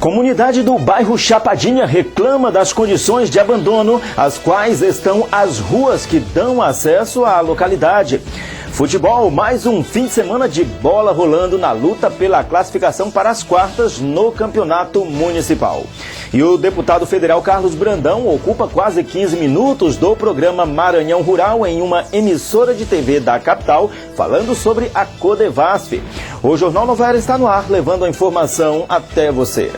Comunidade do bairro Chapadinha reclama das condições de abandono, as quais estão as ruas que dão acesso à localidade. Futebol, mais um fim de semana de bola rolando na luta pela classificação para as quartas no campeonato municipal. E o deputado federal Carlos Brandão ocupa quase 15 minutos do programa Maranhão Rural em uma emissora de TV da capital, falando sobre a Codevasf. O Jornal Nova Era está no ar, levando a informação até você.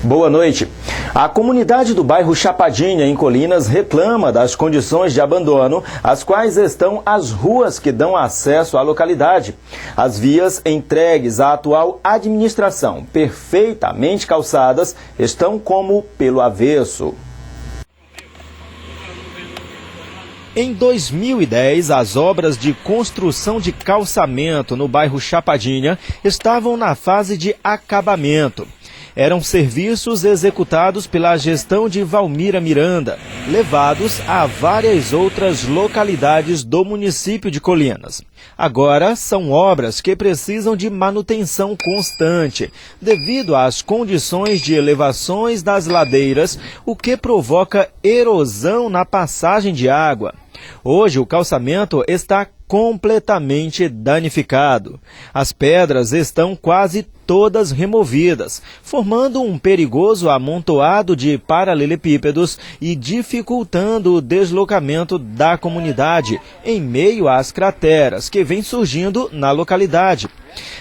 Boa noite. A comunidade do bairro Chapadinha, em Colinas, reclama das condições de abandono, as quais estão as ruas que dão acesso à localidade. As vias entregues à atual administração, perfeitamente calçadas, estão como pelo avesso. Em 2010, as obras de construção de calçamento no bairro Chapadinha estavam na fase de acabamento. Eram serviços executados pela gestão de Valmira Miranda, levados a várias outras localidades do município de Colinas. Agora, são obras que precisam de manutenção constante, devido às condições de elevações das ladeiras, o que provoca erosão na passagem de água. Hoje, o calçamento está completamente danificado. As pedras estão quase todas removidas, formando um perigoso amontoado de paralelepípedos e dificultando o deslocamento da comunidade em meio às crateras que vêm surgindo na localidade.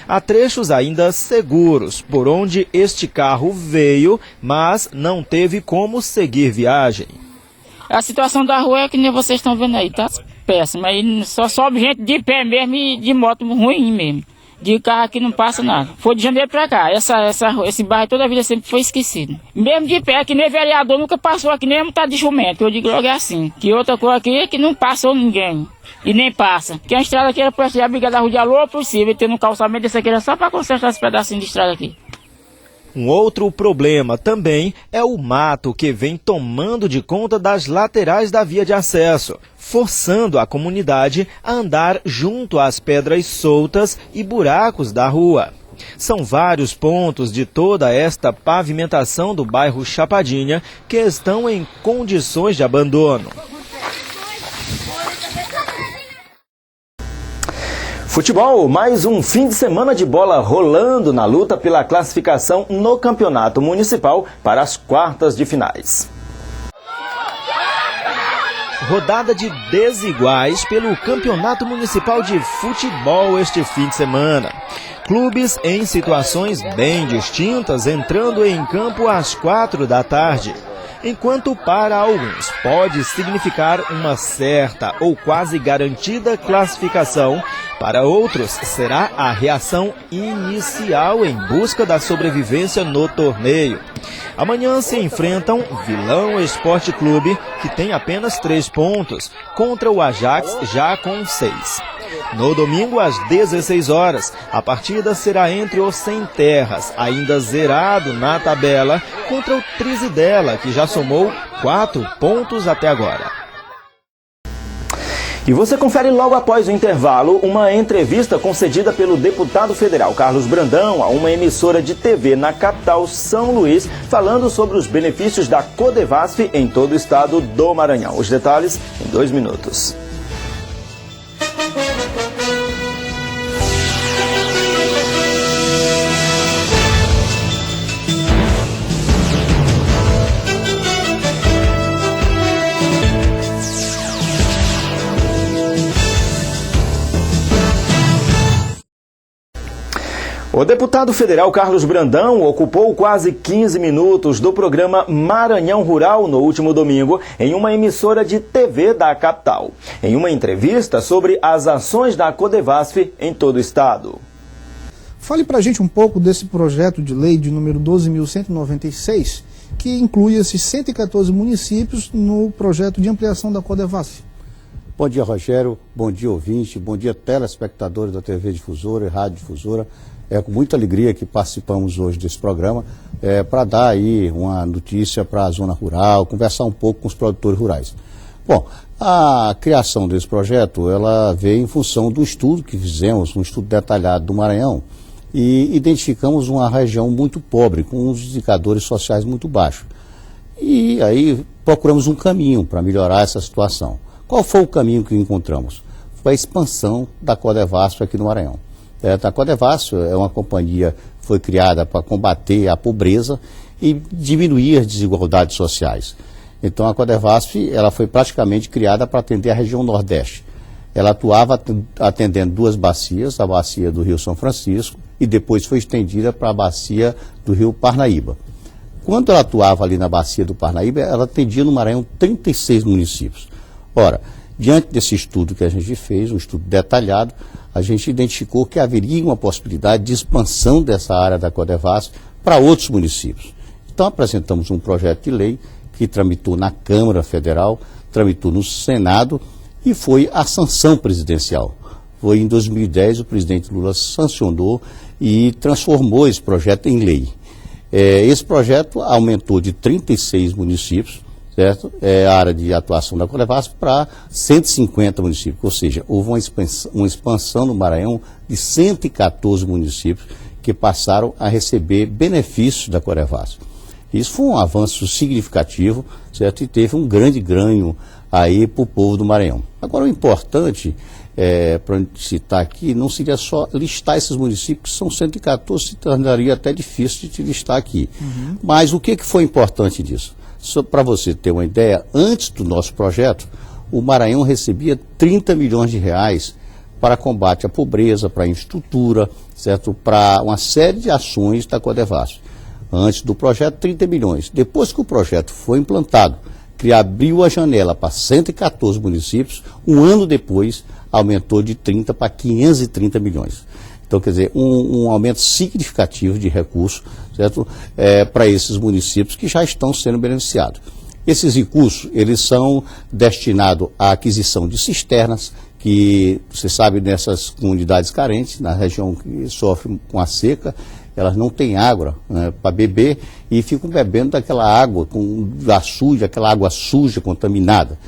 Há trechos ainda seguros por onde este carro veio, mas não teve como seguir viagem. A situação da rua é que nem vocês estão vendo aí, tá péssima. Aí só sobe gente de pé mesmo e de moto ruim mesmo. De carro aqui não passa nada. Foi de janeiro pra cá. Esse bairro toda a vida sempre foi esquecido. Mesmo de pé, que nem vereador nunca passou aqui, nem tá de jumento. Eu digo logo é assim. Que outra coisa aqui é que não passou ninguém. E nem passa. Que a estrada aqui era pra ser a brigada da rua de alô possível. Tendo um calçamento desse aqui era só pra consertar esse pedacinho de estrada aqui. Um outro problema também é o mato que vem tomando de conta das laterais da via de acesso, forçando a comunidade a andar junto às pedras soltas e buracos da rua. São vários pontos de toda esta pavimentação do bairro Chapadinha que estão em condições de abandono. Futebol, mais um fim de semana de bola rolando na luta pela classificação no campeonato municipal para as quartas de finais. Rodada de desiguais pelo campeonato municipal de futebol este fim de semana. Clubes em situações bem distintas entrando em campo às 4 da tarde. Enquanto para alguns pode significar uma certa ou quase garantida classificação, para outros será a reação inicial em busca da sobrevivência no torneio. Amanhã se enfrentam Vilão Esporte Clube, que tem apenas 3 pontos, contra o Ajax já com 6. No domingo, às 16 horas, a partida será entre o Sem Terras, ainda zerado na tabela, contra o Trizidela, que já somou 4 pontos até agora. E você confere logo após o intervalo uma entrevista concedida pelo deputado federal Carlos Brandão a uma emissora de TV na capital São Luís, falando sobre os benefícios da Codevasf em todo o estado do Maranhão. Os detalhes em 2 minutos. O deputado federal Carlos Brandão ocupou quase 15 minutos do programa Maranhão Rural no último domingo em uma emissora de TV da capital, em uma entrevista sobre as ações da Codevasf em todo o estado. Fale para a gente um pouco desse projeto de lei de número 12.196, que inclui esses 114 municípios no projeto de ampliação da Codevasf. Bom dia, Rogério. Bom dia, ouvinte. Bom dia, telespectadores da TV Difusora e Rádio Difusora. É com muita alegria que participamos hoje desse programa para dar aí uma notícia para a zona rural, conversar um pouco com os produtores rurais. Bom, a criação desse projeto, ela veio em função do estudo que fizemos, um estudo detalhado do Maranhão, e identificamos uma região muito pobre, com uns indicadores sociais muito baixos. E aí procuramos um caminho para melhorar essa situação. Qual foi o caminho que encontramos? Foi a expansão da Codevasf aqui no Maranhão. A Codevasf é uma companhia que foi criada para combater a pobreza e diminuir as desigualdades sociais. Então a Codevasf, ela foi praticamente criada para atender a região Nordeste. Ela atuava atendendo duas bacias, a bacia do Rio São Francisco e depois foi estendida para a bacia do Rio Parnaíba. Quando ela atuava ali na bacia do Parnaíba, ela atendia no Maranhão 36 municípios. Ora, diante desse estudo que a gente fez, um estudo detalhado, a gente identificou que haveria uma possibilidade de expansão dessa área da Codevasf para outros municípios. Então apresentamos um projeto de lei que tramitou na Câmara Federal, tramitou no Senado e foi a sanção presidencial. Foi em 2010 o presidente Lula sancionou e transformou esse projeto em lei. Esse projeto aumentou de 36 municípios, certo? A área de atuação da Codevasf para 150 municípios, ou seja, houve uma expansão no Maranhão de 114 municípios que passaram a receber benefícios da Codevasf. Isso foi um avanço significativo, certo? E teve um grande ganho aí para o povo do Maranhão. Agora, o importante, para a gente citar aqui, não seria só listar esses municípios, que são 114, se tornaria até difícil de te listar aqui. Mas o que foi importante disso? Só para você ter uma ideia, antes do nosso projeto, o Maranhão recebia 30 milhões de reais para combate à pobreza, para infraestrutura, certo? Para uma série de ações da Codevasf. Antes do projeto, 30 milhões. Depois que o projeto foi implantado, que abriu a janela para 114 municípios, um ano depois aumentou de 30 para 530 milhões. Então, quer dizer, um aumento significativo de recursos, certo? Para esses municípios que já estão sendo beneficiados. Esses recursos, eles são destinados à aquisição de cisternas, que, você sabe, nessas comunidades carentes, na região que sofre com a seca, elas não têm água, né, para beber e ficam bebendo daquela água suja, aquela água suja, contaminada.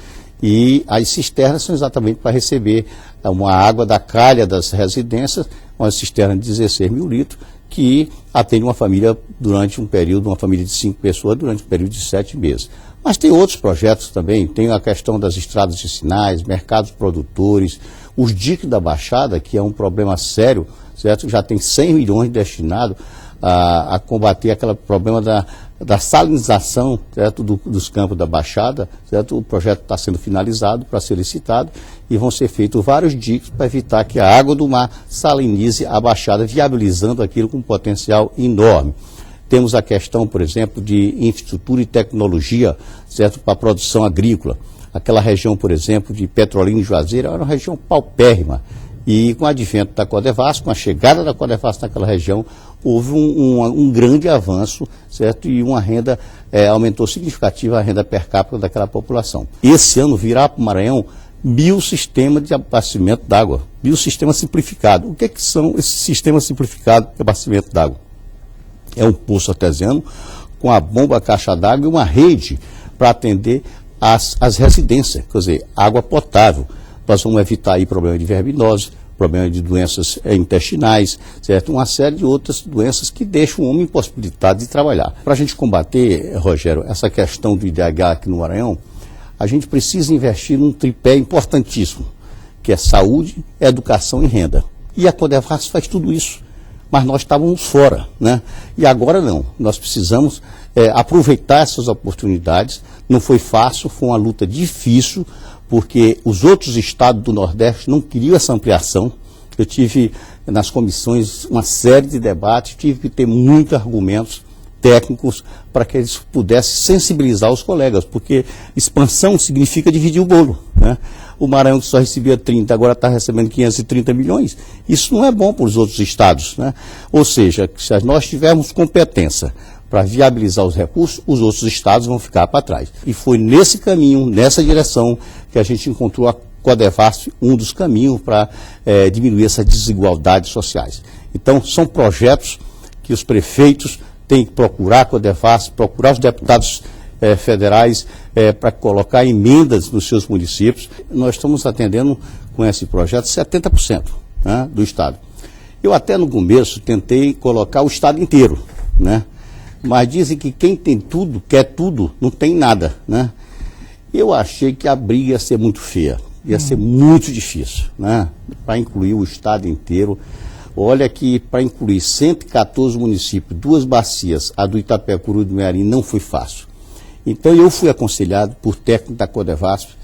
E as cisternas são exatamente para receber uma água da calha das residências, uma cisterna de 16 mil litros, que atende uma família durante um período, uma família de 5 pessoas, durante um período de 7 meses. Mas tem outros projetos também, tem a questão das estradas vicinais, mercados produtores, os diques da Baixada, que é um problema sério, certo? Já tem 100 milhões destinados a combater aquele problema da salinização, certo? Dos campos da Baixada, certo? O projeto está sendo finalizado para ser licitado e vão ser feitos vários diques para evitar que a água do mar salinize a Baixada, viabilizando aquilo com um potencial enorme. Temos a questão, por exemplo, de infraestrutura e tecnologia, certo? Para a produção agrícola. Aquela região, por exemplo, de Petrolina e Juazeiro, era uma região paupérrima. E com o advento da Codevasf, com a chegada da Codevasf naquela região, houve um grande avanço, certo? E uma renda, aumentou significativa a renda per capita daquela população. Esse ano virá para o Maranhão 1000 sistemas de abastecimento d'água, 1000 sistemas simplificados. O que são esses sistemas simplificados de abastecimento d'água? É um poço artesiano com a bomba caixa d'água e uma rede para atender as residências, quer dizer, água potável. Nós vamos evitar aí problema de verminose, problema de doenças intestinais, certo? Uma série de outras doenças que deixam o homem impossibilitado de trabalhar. Para a gente combater, Rogério, essa questão do IDH aqui no Maranhão, a gente precisa investir num tripé importantíssimo, que é saúde, educação e renda. E a Codevasf faz tudo isso, mas nós estávamos fora, né? E agora não, nós precisamos aproveitar essas oportunidades. Não foi fácil, foi uma luta difícil, porque os outros estados do Nordeste não queriam essa ampliação. Eu tive nas comissões uma série de debates, tive que ter muitos argumentos técnicos para que eles pudessem sensibilizar os colegas, porque expansão significa dividir o bolo, né? o Maranhão que só recebia 30, agora está recebendo 530 milhões. Isso não é bom para os outros estados, né? Ou seja, se nós tivermos competência para viabilizar os recursos, os outros estados vão ficar para trás. E foi nesse caminho, nessa direção, que a gente encontrou a Codevasf, um dos caminhos para diminuir essas desigualdades sociais. Então, são projetos que os prefeitos têm que procurar a Codevasf, procurar os deputados federais para colocar emendas nos seus municípios. Nós estamos atendendo com esse projeto 70%, né, do estado. Eu até no começo tentei colocar o estado inteiro, né? Mas dizem que quem tem tudo, quer tudo, não tem nada, né? Eu achei que a briga ia ser muito feia, ia ser muito difícil, né? Para incluir o estado inteiro. Olha que para incluir 114 municípios, 2 bacias, a do Itapecuru e do Mearim, não foi fácil. Então eu fui aconselhado por técnico da Codevasf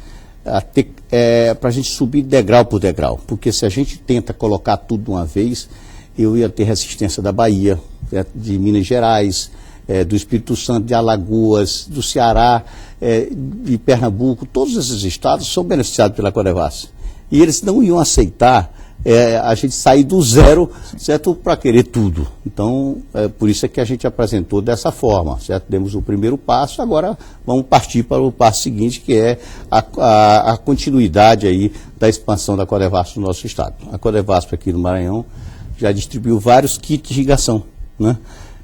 para a gente subir degrau por degrau, porque se a gente tenta colocar tudo de uma vez, eu ia ter resistência da Bahia, de Minas Gerais, do Espírito Santo, de Alagoas, do Ceará, de Pernambuco. Todos esses estados são beneficiados pela Codevasf. E eles não iam aceitar a gente sair do zero, certo, para querer tudo. Então, por isso é que a gente apresentou dessa forma, certo? Demos o primeiro passo, agora vamos partir para o passo seguinte, que é a continuidade aí da expansão da Codevasf no nosso estado. A Codevasf aqui no Maranhão já distribuiu vários kits de irrigação, né?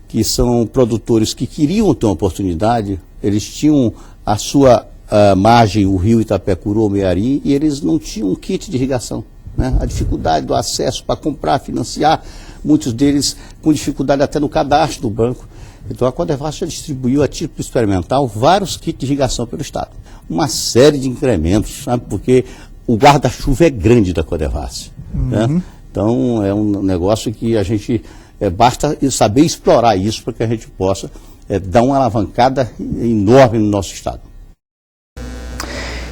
Que são produtores que queriam ter uma oportunidade, eles tinham a sua margem, o rio Itapecuru ou Mearim, e eles não tinham um kit de irrigação, né? A dificuldade do acesso para comprar, financiar, muitos deles com dificuldade até no cadastro do banco. Então a Codevasf já distribuiu a título experimental vários kits de irrigação pelo estado. Uma série de incrementos, sabe? Porque o guarda-chuva é grande da Codevasf, né? Então é um negócio que a gente basta saber explorar isso para que a gente possa dar uma alavancada enorme no nosso estado.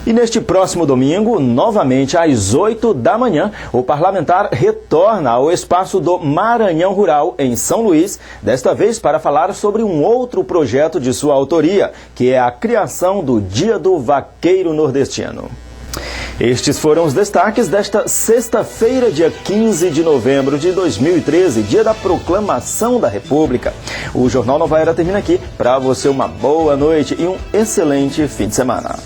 E neste próximo domingo, novamente às 8 da manhã, o parlamentar retorna ao espaço do Maranhão Rural, em São Luís, desta vez para falar sobre um outro projeto de sua autoria, que é a criação do Dia do Vaqueiro Nordestino. Estes foram os destaques desta sexta-feira, dia 15 de novembro de 2013, dia da Proclamação da República. O Jornal Nova Era termina aqui. Para você, uma boa noite e um excelente fim de semana.